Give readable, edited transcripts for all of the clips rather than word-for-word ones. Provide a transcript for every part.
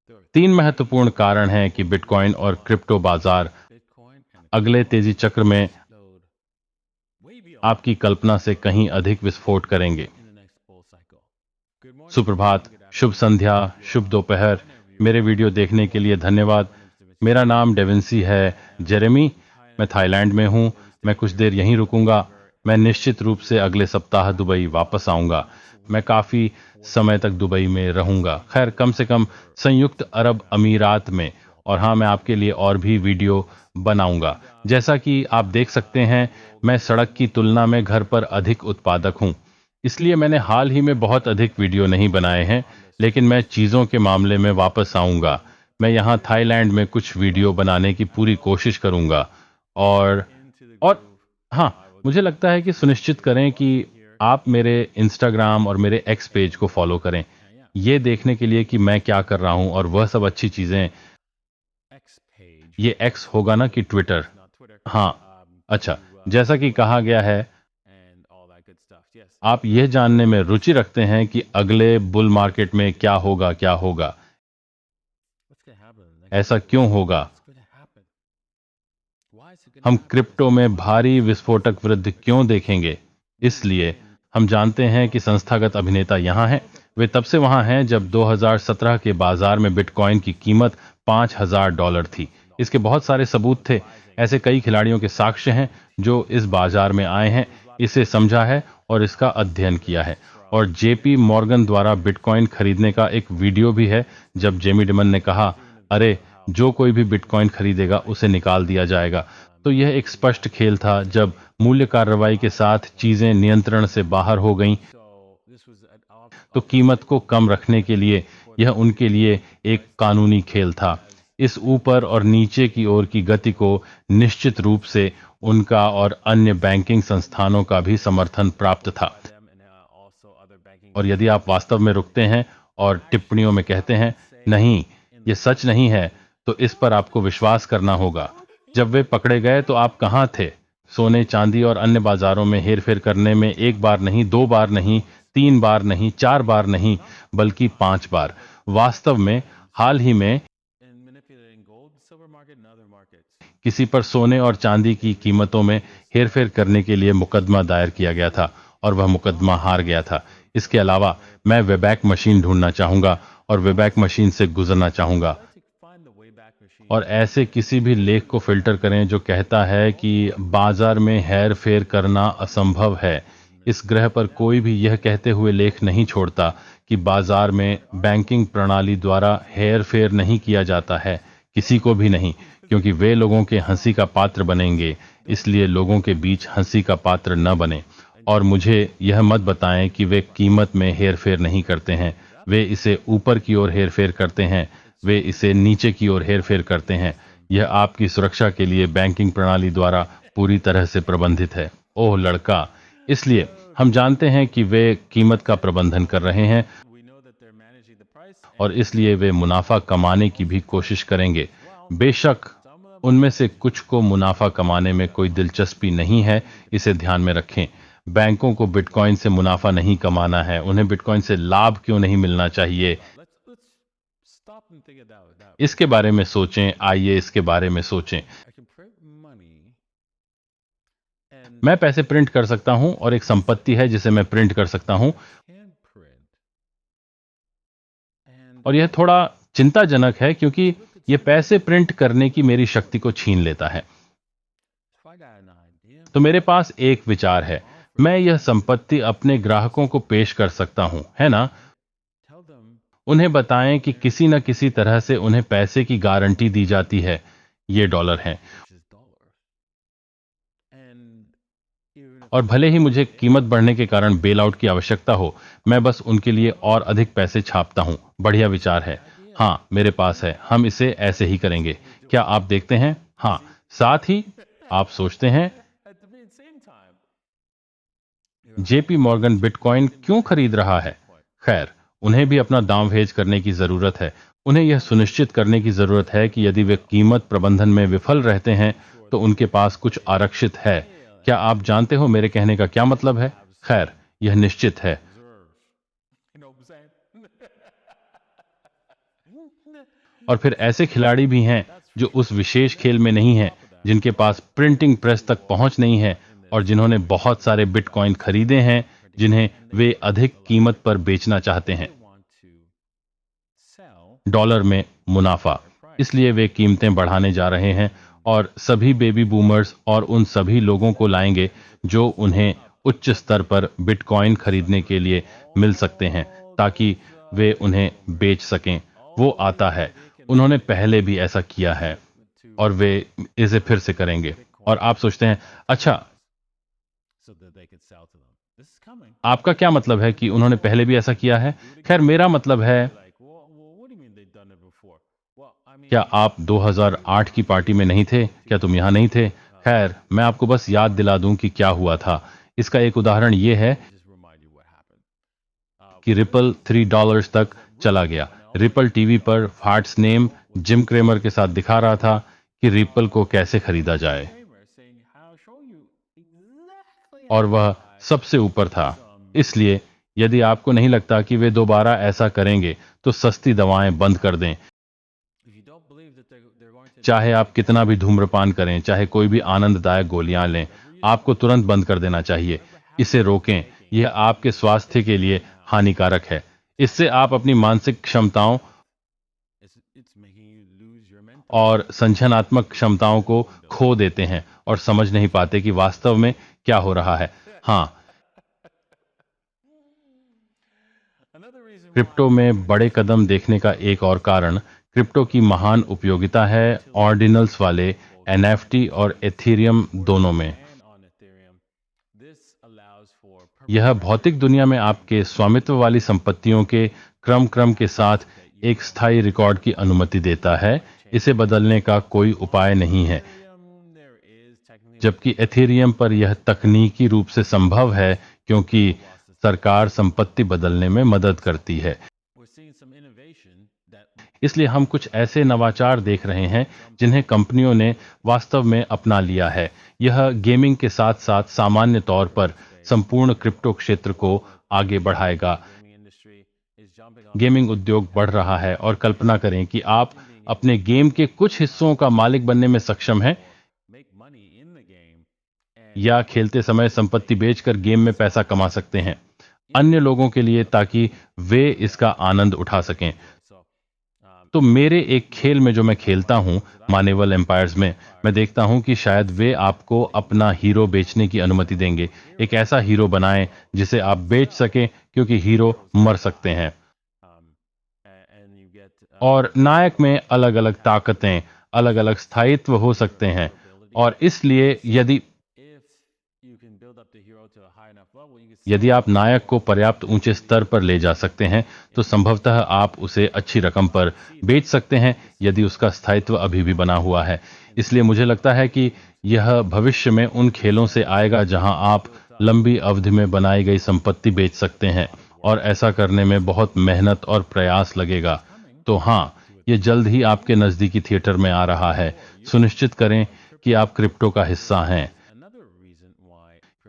तीन महत्वपूर्ण कारण हैं कि बिटकॉइन और क्रिप्टो बाजार अगले तेजी चक्र में आपकी कल्पना से कहीं अधिक विस्फोट करेंगे। सुप्रभात, शुभ संध्या, शुभ दोपहर। मेरे वीडियो देखने के लिए धन्यवाद। मेरा नाम डेविंसी है जेरेमी। मैं थाईलैंड में हूँ। मैं कुछ देर यहीं रुकूंगा। मैं निश्चित रूप से अगले सप्ताह दुबई वापस आऊंगा। मैं काफ़ी समय तक दुबई में रहूंगा, खैर कम से कम संयुक्त अरब अमीरात में। और हाँ, मैं आपके लिए और भी वीडियो बनाऊंगा। जैसा कि आप देख सकते हैं, मैं सड़क की तुलना में घर पर अधिक उत्पादक हूँ, इसलिए मैंने हाल ही में बहुत अधिक वीडियो नहीं बनाए हैं, लेकिन मैं चीज़ों के मामले में वापस आऊंगा। मैं यहाँ थाईलैंड में कुछ वीडियो बनाने की पूरी कोशिश करूंगा। और और हाँ, मुझे लगता है कि सुनिश्चित करें कि आप मेरे इंस्टाग्राम और मेरे एक्स पेज को फॉलो करें, ये देखने के लिए कि मैं क्या कर रहा हूँ और वह सब अच्छी चीज़ें। ये एक्स होगा ना कि ट्विटर? हाँ, अच्छा। जैसा कि कहा गया है, आप यह जानने में रुचि रखते हैं कि अगले बुल मार्केट में क्या होगा, ऐसा क्यों होगा, हम क्रिप्टो में भारी विस्फोटक वृद्धि क्यों देखेंगे। इसलिए हम जानते हैं कि संस्थागत अभिनेता यहाँ हैं। वे तब से वहाँ हैं जब 2017 के बाजार में बिटकॉइन की कीमत $5,000 थी। इसके बहुत सारे सबूत थे। ऐसे कई खिलाड़ियों के साक्ष्य हैं जो इस बाजार में आए हैं, इसे समझा है और इसका अध्ययन किया है। और जेपी मॉर्गन द्वारा बिटकॉइन खरीदने का एक वीडियो भी है, जब जेमी डिमन ने कहा, अरे जो कोई भी बिटकॉइन खरीदेगा उसे निकाल दिया जाएगा। तो यह एक स्पष्ट खेल था। जब मूल्य कार्रवाई के साथ चीजें नियंत्रण से बाहर हो गईं, तो कीमत को कम रखने के लिए यह उनके लिए एक कानूनी खेल था। इस ऊपर और नीचे की ओर की गति को निश्चित रूप से उनका और अन्य बैंकिंग संस्थानों का भी समर्थन प्राप्त था। और यदि आप वास्तव में रुकते हैं और टिप्पणियों में कहते हैं, नहीं, ये सच नहीं है, तो इस पर आपको विश्वास करना होगा। जब वे पकड़े गए तो आप कहाँ थे? सोने, चांदी और अन्य बाजारों में हेरफेर करने में एक बार नहीं, दो बार नहीं, तीन बार नहीं, चार बार नहीं, बल्कि 5 बार। वास्तव में हाल ही में किसी पर सोने और चांदी की कीमतों में हेरफेर करने के लिए मुकदमा दायर किया गया था और वह मुकदमा हार गया था। इसके अलावा मैं वेबैक मशीन ढूंढना चाहूंगा और वेबैक मशीन से गुजरना चाहूंगा। और ऐसे किसी भी लेख को फिल्टर करें जो कहता है कि बाजार में हेर फेर करना असंभव है। इस ग्रह पर कोई भी यह कहते हुए लेख नहीं छोड़ता कि बाजार में बैंकिंग प्रणाली द्वारा हेर फेर नहीं किया जाता है, किसी को भी नहीं, क्योंकि वे लोगों के हंसी का पात्र बनेंगे। इसलिए लोगों के बीच हंसी का पात्र न बने। और मुझे यह मत बताएं कि वे कीमत में हेरफेर नहीं करते हैं। वे इसे ऊपर की ओर हेरफेर करते हैं, वे इसे नीचे की ओर हेरफेर करते हैं। यह आपकी सुरक्षा के लिए बैंकिंग प्रणाली द्वारा पूरी तरह से प्रबंधित है। ओह लड़का, इसलिए हम जानते हैं कि वे कीमत का प्रबंधन कर रहे हैं और इसलिए वे मुनाफा कमाने की भी कोशिश करेंगे। बेशक उनमें से कुछ को मुनाफा कमाने में कोई दिलचस्पी नहीं है, इसे ध्यान में रखें। बैंकों को बिटकॉइन से मुनाफा नहीं कमाना है, उन्हें बिटकॉइन से लाभ क्यों नहीं मिलना चाहिए, इसके बारे में सोचें। आइए इसके बारे में सोचें। मैं पैसे प्रिंट कर सकता हूं और एक संपत्ति है जिसे मैं प्रिंट कर सकता हूं, और यह थोड़ा चिंताजनक है क्योंकि यह पैसे प्रिंट करने की मेरी शक्ति को छीन लेता है। तो मेरे पास एक विचार है, मैं यह संपत्ति अपने ग्राहकों को पेश कर सकता हूं, है ना? उन्हें बताएं कि किसी न किसी तरह से उन्हें पैसे की गारंटी दी जाती है। ये डॉलर हैं। और भले ही मुझे कीमत बढ़ने के कारण बेल आउट की आवश्यकता हो, मैं बस उनके लिए और अधिक पैसे छापता हूं। बढ़िया विचार है। हाँ, मेरे पास है। हम इसे ऐसे ही करेंगे। क्या आप देखते हैं? हाँ, साथ ही आप सोचते हैं, जेपी मॉर्गन बिटकॉइन क्यों खरीद रहा है? खैर, उन्हें भी अपना दांव भेज करने की जरूरत है। उन्हें यह सुनिश्चित करने की जरूरत है कि यदि वे कीमत प्रबंधन में विफल रहते हैं तो उनके पास कुछ आरक्षित है। क्या आप जानते हो मेरे कहने का क्या मतलब है? खैर, यह निश्चित है। और फिर ऐसे खिलाड़ी भी हैं जो उस विशेष खेल में नहीं हैं, जिनके पास प्रिंटिंग प्रेस तक पहुंच नहीं है और जिन्होंने बहुत सारे बिटकॉइन खरीदे हैं जिन्हें वे अधिक कीमत पर बेचना चाहते हैं। डॉलर में मुनाफा, इसलिए वे कीमतें बढ़ाने जा रहे हैं और सभी बेबी बूमर्स और उन सभी लोगों को लाएंगे जो उन्हें उच्च स्तर पर बिटकॉइन खरीदने के लिए मिल सकते हैं ताकि वे उन्हें बेच सकें। वो आता है, उन्होंने पहले भी ऐसा किया है और वे इसे फिर से करेंगे। और आप सोचते हैं, अच्छा, आपका क्या मतलब है कि उन्होंने पहले भी ऐसा किया है? खैर, मेरा मतलब है, क्या आप 2008 की पार्टी में नहीं थे? क्या तुम यहां नहीं थे? खैर, मैं आपको बस याद दिला दूं कि क्या हुआ था। इसका एक उदाहरण यह है कि रिपल $3 तक चला गया। रिपल टीवी पर फाट्स नेम जिम क्रेमर के साथ दिखा रहा था कि रिपल को कैसे खरीदा जाए और वह सबसे ऊपर था। इसलिए यदि आपको नहीं लगता कि वे दोबारा ऐसा करेंगे तो सस्ती दवाएं बंद कर दें। चाहे आप कितना भी धूम्रपान करें, चाहे कोई भी आनंददायक गोलियां लें, आपको तुरंत बंद कर देना चाहिए। इसे रोकें, यह आपके स्वास्थ्य के लिए हानिकारक है। इससे आप अपनी मानसिक क्षमताओं और संज्ञानात्मक क्षमताओं को खो देते हैं और समझ नहीं पाते कि वास्तव में क्या हो रहा है। हाँ, क्रिप्टो में बड़े कदम देखने का एक और कारण क्रिप्टो की महान उपयोगिता है ऑर्डिनल्स वाले एनएफटी और एथेरियम दोनों में। यह भौतिक दुनिया में आपके स्वामित्व वाली संपत्तियों के क्रम के साथ एक स्थायी रिकॉर्ड की अनुमति देता है। इसे बदलने का कोई उपाय नहीं है, जबकि एथेरियम पर यह तकनीकी रूप से संभव है क्योंकि सरकार संपत्ति बदलने में मदद करती है। इसलिए हम कुछ ऐसे नवाचार देख रहे हैं जिन्हें कंपनियों ने वास्तव में अपना लिया है। यह गेमिंग के साथ साथ सामान्य तौर पर संपूर्ण क्रिप्टो क्षेत्र को आगे बढ़ाएगा। गेमिंग उद्योग बढ़ रहा है और कल्पना करें कि आप अपने गेम के कुछ हिस्सों का मालिक बनने में सक्षम हैं या खेलते समय संपत्ति बेचकर गेम में पैसा कमा सकते हैं अन्य लोगों के लिए ताकि वे इसका आनंद उठा सकें। तो मेरे एक खेल में जो मैं खेलता हूं, मार्वेल एम्पायर्स में, मैं देखता हूं कि शायद वे आपको अपना हीरो बेचने की अनुमति देंगे। एक ऐसा हीरो बनाएं जिसे आप बेच सकें क्योंकि हीरो मर सकते हैं। और नायक में अलग अलग ताकतें, अलग अलग स्थायित्व हो सकते हैं और इसलिए यदि आप नायक को पर्याप्त ऊंचे स्तर पर ले जा सकते हैं तो संभवतः आप उसे अच्छी रकम पर बेच सकते हैं यदि उसका स्थायित्व अभी भी बना हुआ है। इसलिए मुझे लगता है कि यह भविष्य में उन खेलों से आएगा जहां आप लंबी अवधि में बनाई गई संपत्ति बेच सकते हैं और ऐसा करने में बहुत मेहनत और प्रयास लगेगा। तो हाँ, ये जल्द ही आपके नजदीकी थिएटर में आ रहा है। सुनिश्चित करें कि आप क्रिप्टो का हिस्सा हैं,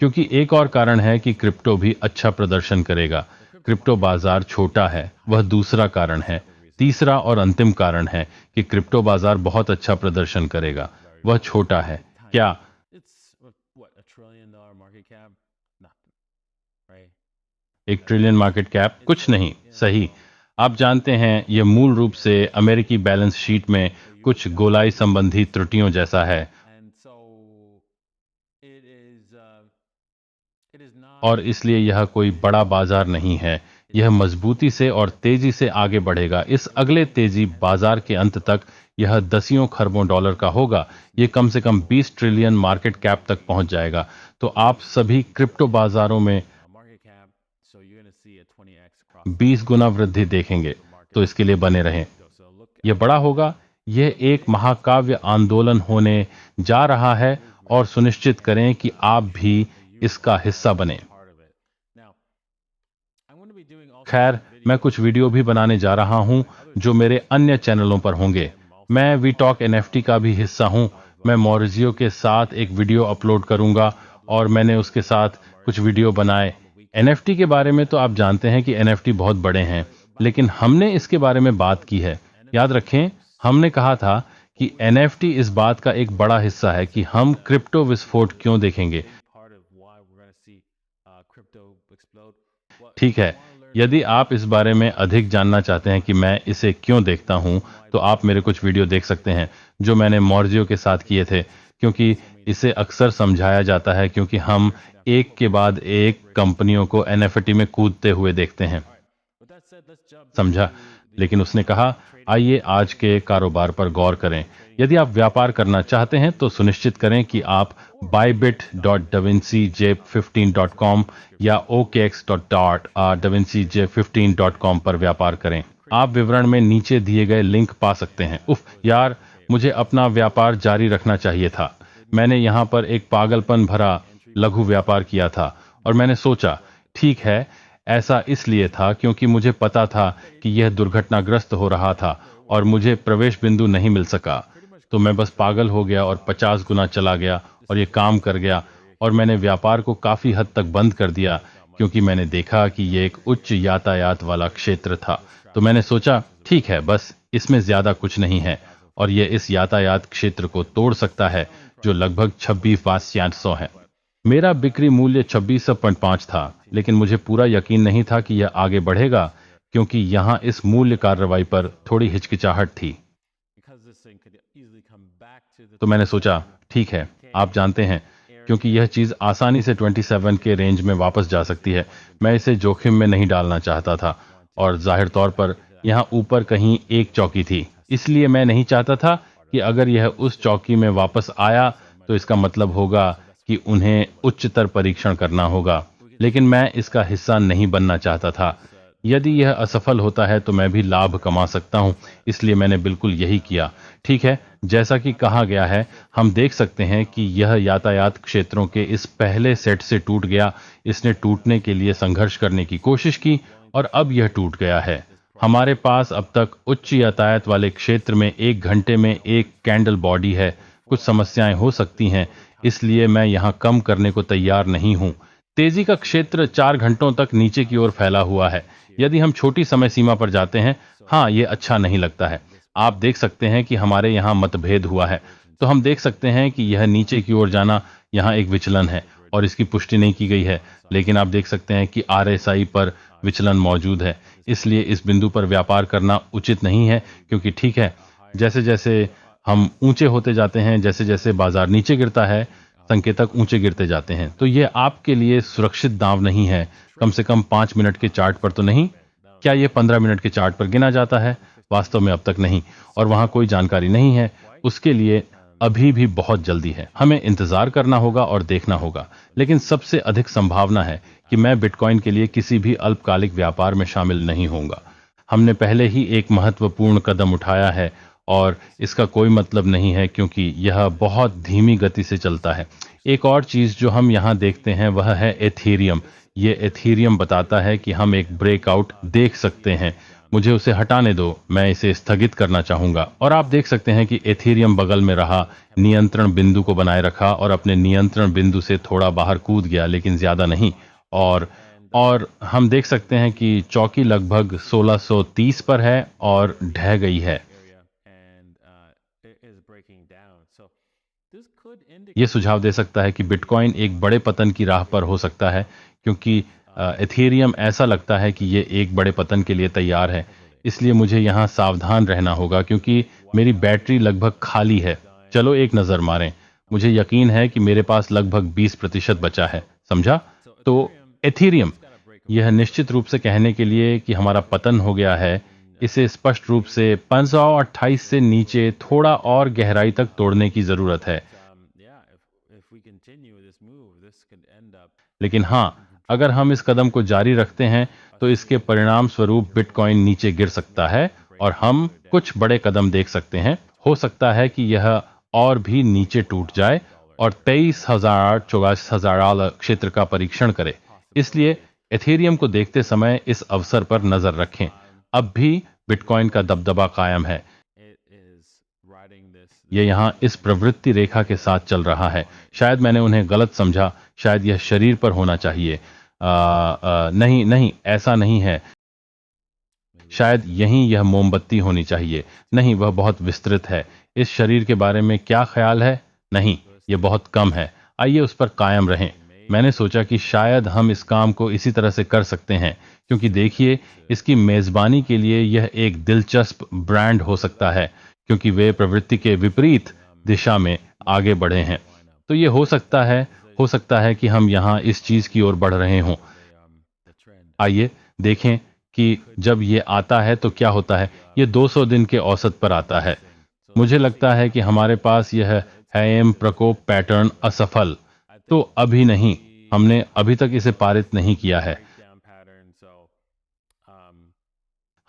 क्योंकि एक और कारण है कि क्रिप्टो भी अच्छा प्रदर्शन करेगा। क्रिप्टो बाजार छोटा है, वह दूसरा कारण है। तीसरा और अंतिम कारण है कि क्रिप्टो बाजार बहुत अच्छा प्रदर्शन करेगा, वह छोटा है। क्या $1 ट्रिलियन मार्केट कैप? कुछ नहीं, सही। आप जानते हैं, यह मूल रूप से अमेरिकी बैलेंस शीट में कुछ गोलाई संबंधी त्रुटियों जैसा है और इसलिए यह कोई बड़ा बाजार नहीं है। यह मजबूती से और तेजी से आगे बढ़ेगा। इस अगले तेजी बाजार के अंत तक यह दसियों खरबों डॉलर का होगा। यह कम से कम 20 ट्रिलियन मार्केट कैप तक पहुंच जाएगा। तो आप सभी क्रिप्टो बाजारों में 20 गुना वृद्धि देखेंगे। तो इसके लिए बने रहें। यह बड़ा होगा। यह एक महाकाव्य आंदोलन होने जा रहा है और सुनिश्चित करें कि आप भी इसका हिस्सा बने। खैर, मैं कुछ वीडियो भी बनाने जा रहा हूं जो मेरे अन्य चैनलों पर होंगे। मैं वी टॉक एनएफटी का भी हिस्सा हूं। मैं मॉरिजियो के साथ एक वीडियो अपलोड करूंगा और मैंने उसके साथ कुछ वीडियो बनाए। एनएफटी के बारे में तो आप जानते हैं कि एनएफटी बहुत बड़े हैं, लेकिन हमने इसके बारे में बात की है। याद रखें, हमने कहा था कि एनएफटी इस बात का एक बड़ा हिस्सा है कि हम क्रिप्टो विस्फोट क्यों देखेंगे। ठीक है, यदि आप इस बारे में अधिक जानना चाहते हैं कि मैं इसे क्यों देखता हूं, तो आप मेरे कुछ वीडियो देख सकते हैं जो मैंने मौर्जियो के साथ किए थे, क्योंकि इसे अक्सर समझाया जाता है क्योंकि हम एक के बाद एक कंपनियों को एनएफटी में कूदते हुए देखते हैं। समझा। लेकिन उसने कहा, आइए आज के कारोबार पर गौर करें। यदि आप व्यापार करना चाहते हैं तो सुनिश्चित करें कि आप bybit.davincij15.com या okx.davincij15.com पर व्यापार करें। आप विवरण में नीचे दिए गए लिंक पा सकते हैं। उफ यार, मुझे अपना व्यापार जारी रखना चाहिए था। मैंने यहाँ पर एक पागलपन भरा लघु व्यापार किया था और मैंने सोचा, ठीक है, ऐसा इसलिए था क्योंकि मुझे पता था कि यह दुर्घटनाग्रस्त हो रहा था और मुझे प्रवेश बिंदु नहीं मिल सका। तो मैं बस पागल हो गया और 50 गुना चला गया और ये काम कर गया और मैंने व्यापार को काफी हद तक बंद कर दिया क्योंकि मैंने देखा कि ये एक उच्च यातायात वाला क्षेत्र था। तो मैंने सोचा, ठीक है, बस इसमें ज्यादा कुछ नहीं है और ये इस यातायात क्षेत्र को तोड़ सकता है जो लगभग 26,500 है। मेरा बिक्री मूल्य 26.5 था, लेकिन मुझे पूरा यकीन नहीं था कि यह आगे बढ़ेगा क्योंकि यहाँ इस मूल्य कार्रवाई पर थोड़ी हिचकिचाहट थी। तो मैंने सोचा, ठीक है, आप जानते हैं, क्योंकि यह चीज आसानी से 27 के रेंज में वापस जा सकती है, मैं इसे जोखिम में नहीं डालना चाहता था और जाहिर तौर पर यहाँ ऊपर कहीं एक चौकी थी, इसलिए मैं नहीं चाहता था कि अगर यह उस चौकी में वापस आया तो इसका मतलब होगा कि उन्हें उच्चतर परीक्षण करना होगा, लेकिन मैं इसका हिस्सा नहीं बनना चाहता था। यदि यह असफल होता है तो मैं भी लाभ कमा सकता हूं, इसलिए मैंने बिल्कुल यही किया। ठीक है, जैसा कि कहा गया है, हम देख सकते हैं कि यह यातायात क्षेत्रों के इस पहले सेट से टूट गया। इसने टूटने के लिए संघर्ष करने की कोशिश की और अब यह टूट गया है। हमारे पास अब तक उच्च यातायात वाले क्षेत्र में 1 घंटे में एक कैंडल बॉडी है। कुछ समस्याएं हो सकती हैं, इसलिए मैं यहां कम करने को तैयार नहीं हूं। तेजी का क्षेत्र 4 घंटों तक नीचे की ओर फैला हुआ है। यदि हम छोटी समय सीमा पर जाते हैं, हाँ, ये अच्छा नहीं लगता है। आप देख सकते हैं कि हमारे यहाँ मतभेद हुआ है, तो हम देख सकते हैं कि यह नीचे की ओर जाना, यहाँ एक विचलन है और इसकी पुष्टि नहीं की गई है, लेकिन आप देख सकते हैं कि आरएसआई पर विचलन मौजूद है। इसलिए इस बिंदु पर व्यापार करना उचित नहीं है, क्योंकि ठीक है, जैसे जैसे हम ऊंचे होते जाते हैं, जैसे जैसे बाजार नीचे गिरता है, संकेतक ऊंचे गिरते जाते हैं। तो ये आपके लिए सुरक्षित दांव नहीं है। कम से कम 5 मिनट के चार्ट पर तो नहीं। क्या ये 15 मिनट के चार्ट पर गिना जाता है? वास्तव में अब तक नहीं, और वहां कोई जानकारी नहीं है। उसके लिए अभी भी बहुत जल्दी है। हमें इंतजार करना होगा और देखना होगा। लेकिन सबसे अधिक संभावना है कि मैं बिटकॉइन के लिए किसी भी अल्पकालिक व्यापार में शामिल नहीं होऊंगा। हमने पहले ही एक महत्वपूर्ण कदम उठाया है और इसका कोई मतलब नहीं है, क्योंकि यह बहुत धीमी गति से चलता है। एक और चीज जो हम यहाँ देखते हैं वह है एथेरियम। ये एथेरियम बताता है कि हम एक ब्रेकआउट देख सकते हैं। मुझे उसे हटाने दो, मैं इसे स्थगित करना चाहूंगा। और आप देख सकते हैं कि एथेरियम बगल में रहा, नियंत्रण बिंदु को बनाए रखा और अपने नियंत्रण बिंदु से थोड़ा बाहर कूद गया, लेकिन ज्यादा नहीं। और हम देख सकते हैं कि चौकी लगभग 1630 पर है और ढह गई है। ये सुझाव दे सकता है कि बिटकॉइन एक बड़े पतन की राह पर हो सकता है, क्योंकि एथेरियम ऐसा लगता है कि ये एक बड़े पतन के लिए तैयार है। इसलिए मुझे यहाँ सावधान रहना होगा, क्योंकि मेरी बैटरी लगभग खाली है। चलो एक नज़र मारें। मुझे यकीन है कि मेरे पास लगभग 20% बचा है। समझा? तो एथेरियम, यह निश्चित रूप से कहने के लिए कि हमारा पतन हो गया है, इसे स्पष्ट रूप से 528 से नीचे थोड़ा और गहराई तक तोड़ने की जरूरत है। लेकिन हाँ, अगर हम इस कदम को जारी रखते हैं तो इसके परिणाम स्वरूप बिटकॉइन नीचे गिर सकता है और हम कुछ बड़े कदम देख सकते हैं। हो सकता है कि यह और भी नीचे टूट जाए और 23,000 24,000 क्षेत्र का परीक्षण करे। इसलिए एथेरियम को देखते समय इस अवसर पर नजर रखें। अब भी बिटकॉइन का दबदबा कायम है। ये यहाँ इस प्रवृत्ति रेखा के साथ चल रहा है। शायद मैंने उन्हें गलत समझा। शायद यह शरीर पर होना चाहिए। नहीं नहीं, ऐसा नहीं है। शायद यहीं यह मोमबत्ती होनी चाहिए। नहीं, वह बहुत विस्तृत है। इस शरीर के बारे में क्या ख्याल है? नहीं, यह बहुत कम है। आइए उस पर कायम रहें। मैंने सोचा कि शायद हम इस काम को इसी तरह से कर सकते हैं, क्योंकि देखिए, इसकी मेजबानी के लिए यह एक दिलचस्प ब्रांड हो सकता है, क्योंकि वे प्रवृत्ति के विपरीत दिशा में आगे बढ़े हैं। तो ये हो सकता है कि हम यहाँ इस चीज की ओर बढ़ रहे हों। आइए देखें कि जब ये आता है तो क्या होता है। ये 200 दिन के औसत पर आता है। मुझे लगता है कि हमारे पास यह हैम प्रकोप पैटर्न असफल तो अभी नहीं, हमने अभी तक इसे पारित नहीं किया है।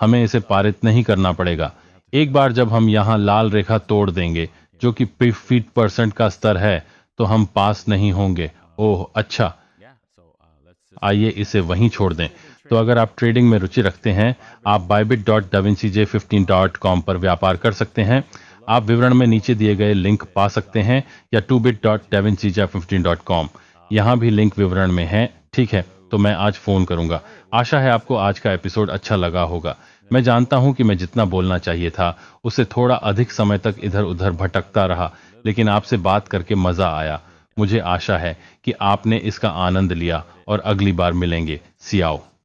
हमें इसे पारित नहीं करना पड़ेगा। एक बार जब हम यहाँ लाल रेखा तोड़ देंगे, जो कि 50% का स्तर है, तो हम पास नहीं होंगे। ओह अच्छा, आइए इसे वहीं छोड़ दें। तो अगर आप ट्रेडिंग में रुचि रखते हैं, आप bybit.davincij15.com पर व्यापार कर सकते हैं। आप विवरण में नीचे दिए गए लिंक पा सकते हैं, या 2bit.davincij15.com। यहाँ भी लिंक विवरण में है। ठीक है, तो मैं आज फोन करूंगा। आशा है आपको आज का एपिसोड अच्छा लगा होगा। मैं जानता हूं कि मैं जितना बोलना चाहिए था, उससे थोड़ा अधिक समय तक इधर उधर भटकता रहा, लेकिन आपसे बात करके मजा आया। मुझे आशा है कि आपने इसका आनंद लिया और अगली बार मिलेंगे। सियाओ।